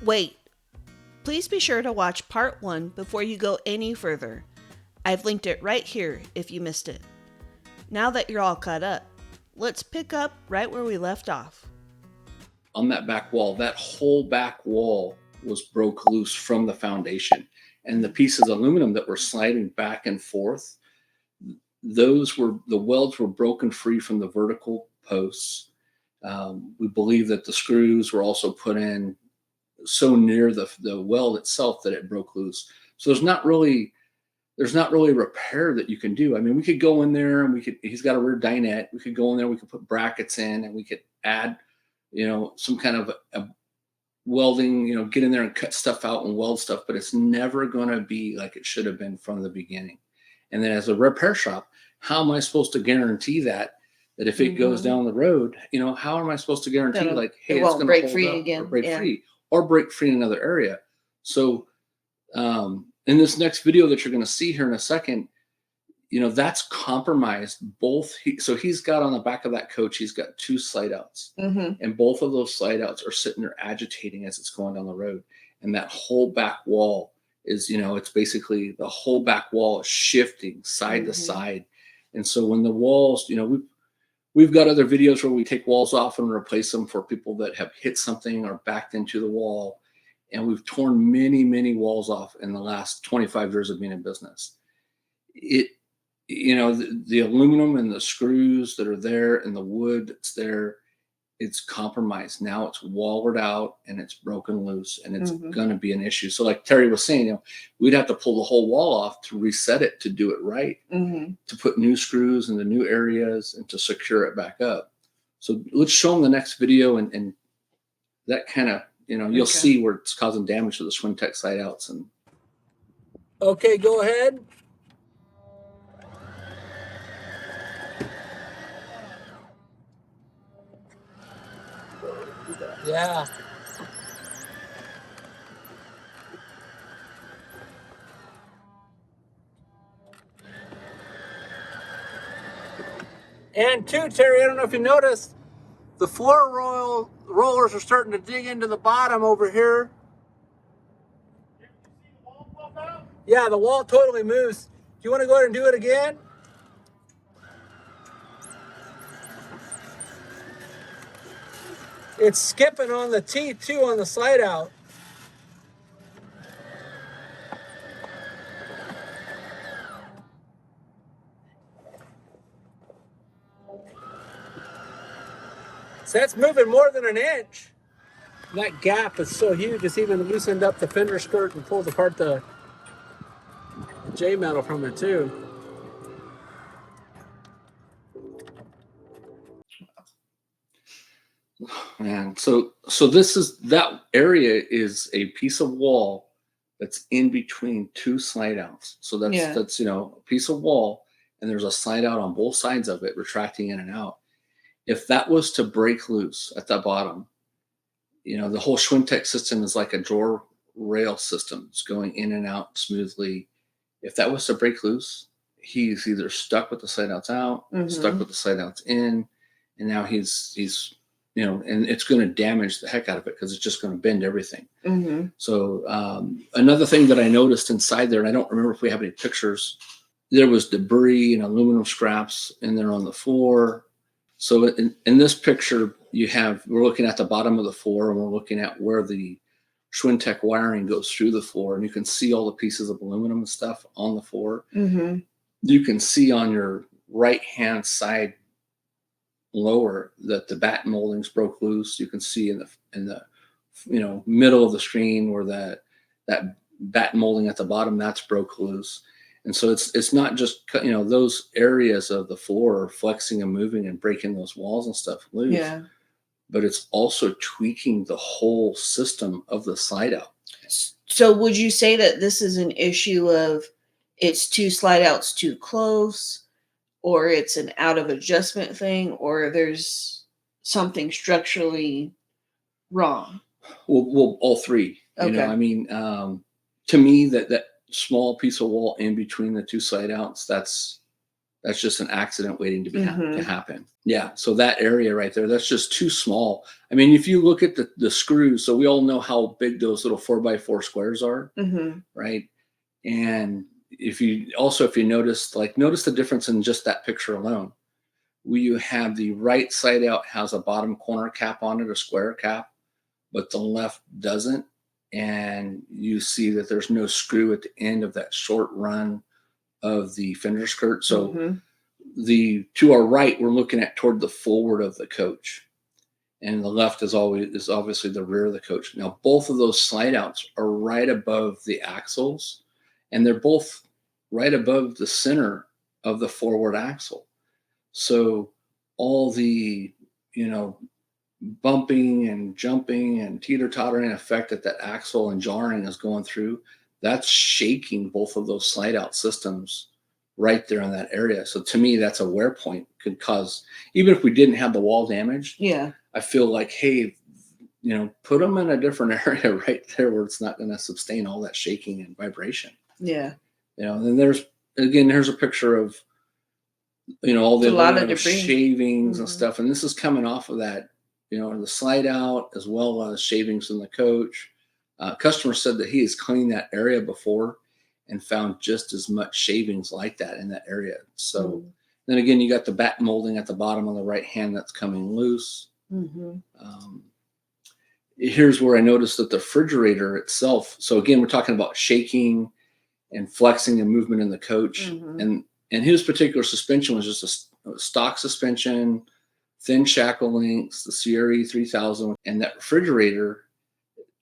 Wait, please be sure to watch part 1 before you go any further. I've linked it right here if you missed it. Now that you're all caught up, let's pick up right where we left off. On that back wall, that whole back wall was broke loose from the foundation. And the pieces of aluminum that were sliding back and forth, the welds were broken free from the vertical posts. We believe that the screws were also put in so near the weld itself that it broke loose. So there's not really a repair that you can do. I mean, we could go in there and he's got a rear dinette. We could go in there, we could put brackets in, and we could add, some kind of a welding, get in there and cut stuff out and weld stuff, but it's never going to be like it should have been from the beginning. And then as a repair shop, how am I supposed to guarantee that if it goes down the road, how am I supposed to guarantee hey, it's going to break free again, or break free or break free in another area? So, in this next video that you're going to see here in a second, that's compromised both. So he's got on the back of that coach, he's got 2 slide outs, and both of those slide outs are sitting there agitating as it's going down the road. And that whole back wall is, it's basically the whole back wall is shifting side to side. And so when the walls, we've got other videos where we take walls off and replace them for people that have hit something or backed into the wall. And we've torn many, many walls off in the last 25 years of being in business. The aluminum and the screws that are there and the wood that's there, it's compromised. Now it's wallered out and it's broken loose, and it's going to be an issue. So like Terry was saying, we'd have to pull the whole wall off to reset it, to do it right, to put new screws in the new areas and to secure it back up. So let's show them the next video, and that kind of, you'll see where it's causing damage to the SwinTech side outs. And okay, go ahead. Yeah. And too, Terry, I don't know if you noticed, the floor rollers are starting to dig into the bottom over here. Yeah, the wall totally moves. Do you want to go ahead and do it again? It's skipping on the T too on the slide out. So that's moving more than an inch. That gap is so huge, it's even loosened up the fender skirt and pulled apart the J metal from it too. Man, so that area is a piece of wall that's in between 2 slide outs. So that's a piece of wall, and there's a slide out on both sides of it, retracting in and out. If that was to break loose at the bottom, the whole SwinTech system is like a drawer rail system. It's going in and out smoothly. If that was to break loose, he's either stuck with the slide outs out, stuck with the slide outs in, and now he's and it's going to damage the heck out of it because it's just going to bend everything. So another thing that I noticed inside there, and I don't remember if we have any pictures, there was debris and aluminum scraps in there on the floor. So in this picture, we're looking at the bottom of the floor, and we're looking at where the SwinTech wiring goes through the floor, and you can see all the pieces of aluminum and stuff on the floor. You can see on your right-hand side lower that the batten moldings broke loose. You can see in the middle of the screen where that batten molding at the bottom, that's broke loose. And so it's not just those areas of the floor are flexing and moving and breaking those walls and stuff loose. Yeah. But it's also tweaking the whole system of the slide out. So would you say that this is an issue of it's 2 slide outs too close, or it's an out of adjustment thing, or there's something structurally wrong? Well, all three. Okay. To me, that small piece of wall in between the 2 slide outs, that's That's just an accident waiting to be Mhm. to happen. Yeah. So that area right there, that's just too small. I mean, if you look at the screws, so we all know how big those little 4x4 squares are, Mhm. right? And if you notice, like, notice the difference in just that picture alone. Where you have the right side out has a bottom corner cap on it, a square cap, but the left doesn't. And you see that there's no screw at the end of that short run of the fender skirt. So Mhm. the to our right, we're looking at toward the forward of the coach, and the left is obviously the rear of the coach. Now both of those slide outs are right above the axles, and they're both right above the center of the forward axle. So all the, you know, bumping and jumping and teeter-tottering effect that axle and jarring is going through, that's shaking both of those slide out systems right there in that area. So to me, that's a wear point. Could cause, even if we didn't have the wall damaged, Yeah. I feel like, hey, put them in a different area right there where it's not going to sustain all that shaking and vibration. Yeah. And then here's a picture of, all It's the a lot of aluminum debris. shavings and Mhm. stuff. And this is coming off of that, the slide out, as well as shavings in the coach. Customer said that he has cleaned that area before and found just as much shavings like that in that area. So Mm. then again, you got the back molding at the bottom on the right hand that's coming loose. Mhm. Here's where I noticed that the refrigerator itself. So again, we're talking about shaking and flexing and movement in the coach. Mhm. And his particular suspension was just a stock suspension, thin shackle links, the Sierra 3000, and that refrigerator,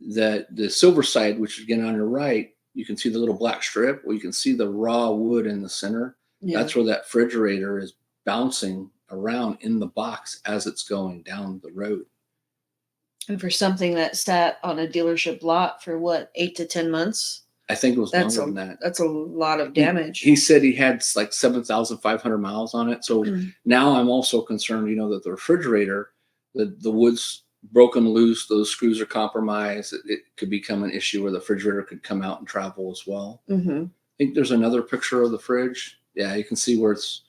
that the silver side, which is again on your right, you can see the little black strip, where you can see the raw wood in the center. Yeah. That's where that refrigerator is bouncing around in the box as it's going down the road. And for something that sat on a dealership lot for what, 8 to 10 months? I think it was That's longer than that. that's a lot of He, damage. he said he had like 7,500 miles on it. So now I'm also concerned, that the refrigerator, the wood's broken loose, those screws are compromised. It could become an issue where the refrigerator could come out and travel as well. Mhm. I think there's another picture of the fridge. Yeah, you can see where it's,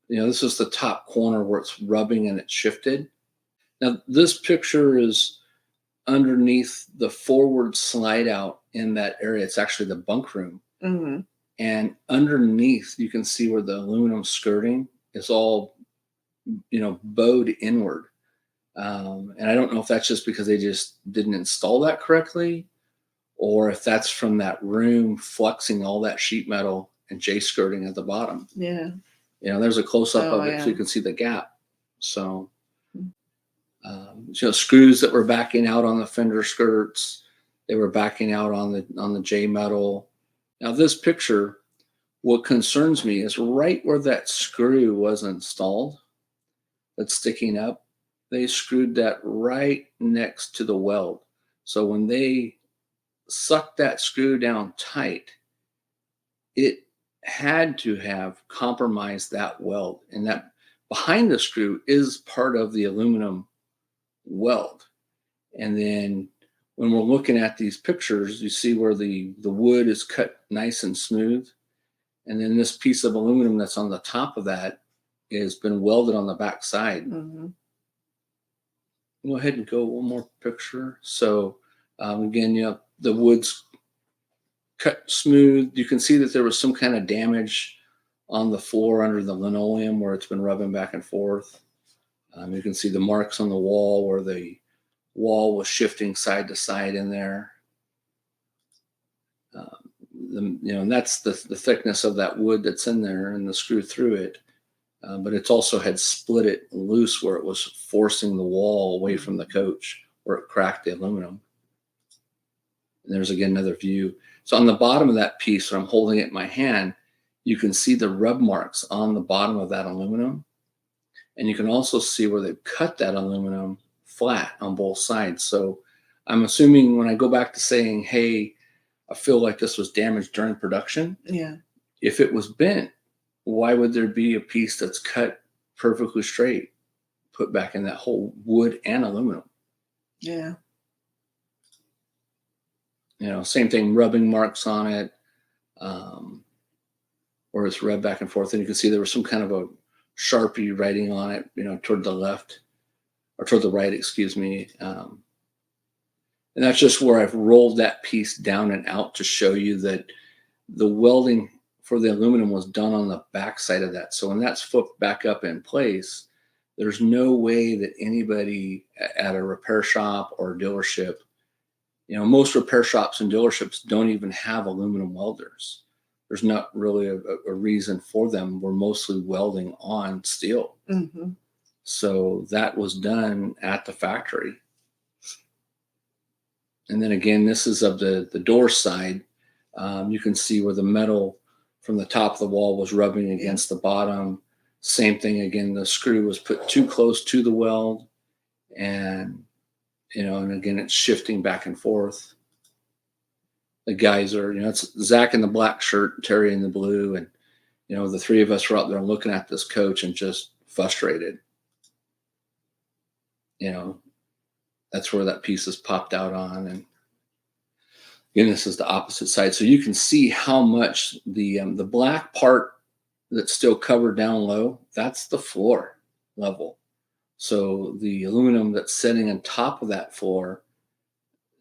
this is the top corner where it's rubbing and it's shifted. Now, this picture is underneath the forward slide out in that area. It's actually the bunk room. Mhm. And underneath, you can see where the aluminum skirting is all, bowed inward. And I don't know if that's just because they just didn't install that correctly, or if that's from that room flexing all that sheet metal and J skirting at the bottom. Yeah. There's a close up Oh, of it so yeah. you can see the gap. So, Mm. screws that were backing out on the fender skirts, they were backing out on the J metal. Now, this picture, what concerns me is right where that screw was installed, that's sticking up, they screwed that right next to the weld. So when they sucked that screw down tight, it had to have compromised that weld. And that behind the screw is part of the aluminum weld. And then when we're looking at these pictures, you see where the wood is cut nice and smooth. And then this piece of aluminum that's on the top of that has been welded on the back side. Mhm. Go ahead and go one more picture. So again, the wood's cut smooth. You can see that there was some kind of damage on the floor under the linoleum where it's been rubbing back and forth. You can see the marks on the wall where the wall was shifting side to side in there. And that's the thickness of that wood that's in there and the screw through it. But it's also had split it loose where it was forcing the wall away from the coach where it cracked the aluminum. And there's again another view. So on the bottom of that piece, when I'm holding it in my hand, you can see the rub marks on the bottom of that aluminum. And you can also see where they've cut that aluminum flat on both sides. So I'm assuming when I go back to saying, hey, I feel like this was damaged during production. Yeah. If it was bent, why would there be a piece that's cut perfectly straight, put back in that whole wood and aluminum? Yeah. Same thing, rubbing marks on it. or it's read back and forth. And you can see there was some kind of a Sharpie writing on it, toward the left or toward the right, excuse me. And that's just where I've rolled that piece down and out to show you that the welding for the aluminum was done on the back side of that. So when that's flipped back up in place, there's no way that anybody at a repair shop or dealership, most repair shops and dealerships don't even have aluminum welders. There's not really a reason for them. We're mostly welding on steel. Mm-hmm. So that was done at the factory. And then again, this is of the door side. You can see where the metal from the top of the wall was rubbing against the bottom. Same thing again, the screw was put too close to the weld, and and again, it's shifting back and forth. The guys are, it's Zach in the black shirt, Terry in the blue, and the three of us were out there looking at this coach and just frustrated. That's where that piece is popped out on. And again, this is the opposite side. So you can see how much the black part that's still covered down low, that's the floor level. So the aluminum that's sitting on top of that floor,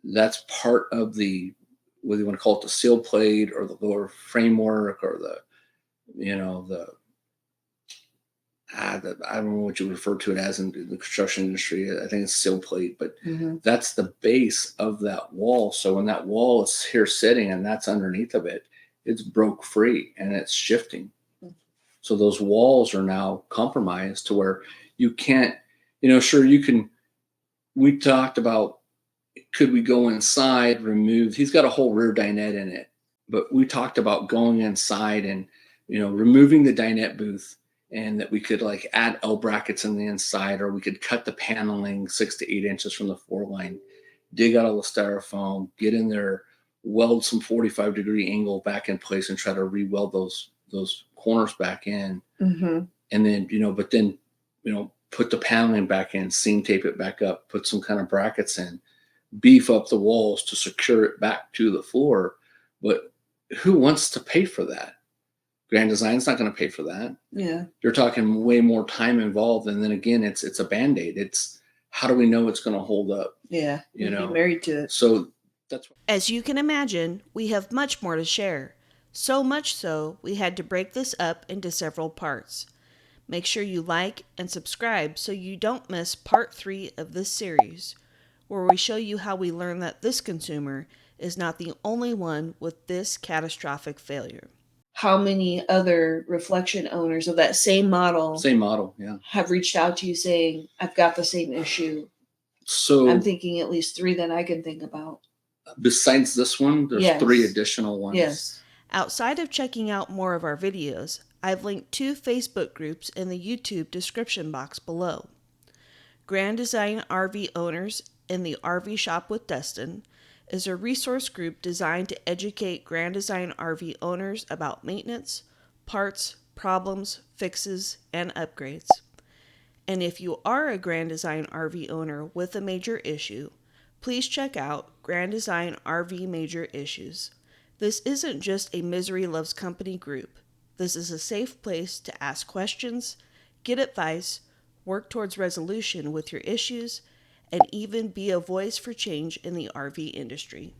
that's part of the, whether you want to call it the seal plate or the lower framework or I don't know what you refer to it as in the construction industry. I think it's seal plate, but that's the base of that wall. So when that wall is here sitting and that's underneath of it, it's broke free and it's shifting. So those walls are now compromised to where you can't, sure you can, we talked about, could we go inside, remove, he's got a whole rear dinette in it, but we talked about going inside and, removing the dinette booth, and that we could like add L brackets in the inside, or we could cut the paneling 6 to 8 inches from the floor line, dig out all the styrofoam, get in there, weld some 45-degree angle back in place and try to re-weld those corners back in. Mm-hmm. And then, but then, put the paneling back in, seam tape it back up, put some kind of brackets in, beef up the walls to secure it back to the floor. But who wants to pay for that? Grand Design's not going to pay for that. Yeah. You're talking way more time involved. And then again, it's a Band-Aid. It's how do we know it's going to hold up? Yeah. Be married to it. So that's what. As you can imagine, we have much more to share. So much so, we had to break this up into several parts. Make sure you like and subscribe so you don't miss part 3 of this series, where we show you how we learn that this consumer is not the only one with this catastrophic failure. How many other reflection owners of that same model Yeah, have reached out to you saying, I've got the same issue? So I'm thinking at least 3 that I can think about. Besides this one, there's 3 additional ones. Yes. Outside of checking out more of our videos, I've linked 2 Facebook groups in the YouTube description box below. Grand Design RV Owners in the RV Shop with Destin is a resource group designed to educate Grand Design RV owners about maintenance, parts, problems, fixes, and upgrades. And if you are a Grand Design RV owner with a major issue, please check out Grand Design RV Major Issues. This isn't just a Misery Loves Company group. This is a safe place to ask questions, get advice, work towards resolution with your issues, and even be a voice for change in the RV industry.